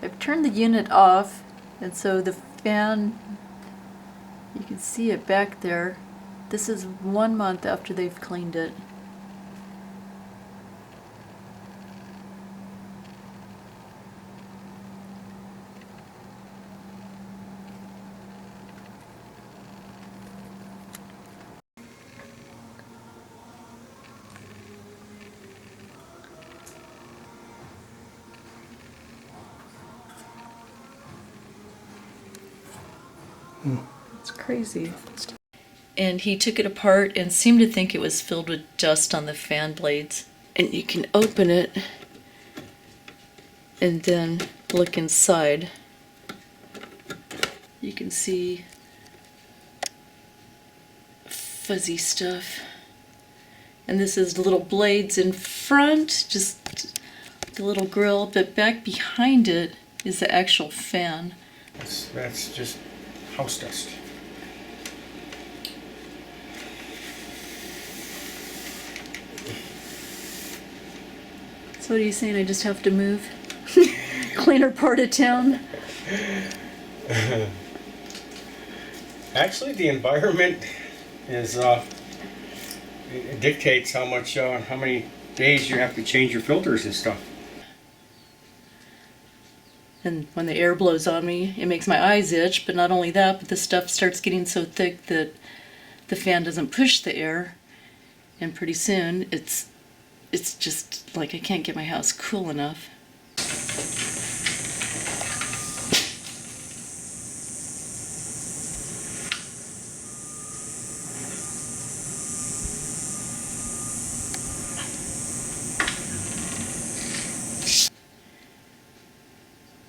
I've turned the unit off, and so the fan, you can see it back there. This is 1 month after they've cleaned it. It's crazy. And he took it apart and seemed to think it was filled with dust on the fan blades. And you can open it and then look inside. You can see fuzzy stuff. And this is little blades in front, just like a little grill, but back behind it is the actual fan. That's just house dust. So what are you saying? I just have to move? Cleaner part of town? Actually, the environment is it dictates how many days you have to change your filters and stuff. And when the air blows on me, it makes my eyes itch, but not only that, but the stuff starts getting so thick that the fan doesn't push the air, and pretty soon it's just like I can't get my house cool enough.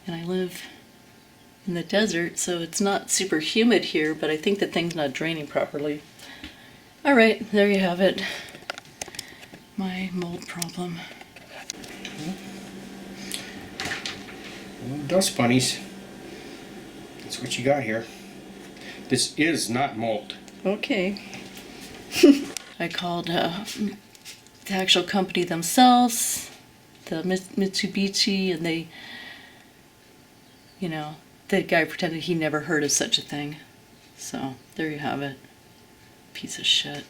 And I live in the desert, so it's not super humid here, but I think the thing's not draining properly. All right, there you have it. My mold problem. Well, dust bunnies. That's what you got here. This is not mold. Okay. I called the actual company themselves, the Mitsubishi, and they, the guy pretended he never heard of such a thing. So there you have it. Piece of shit.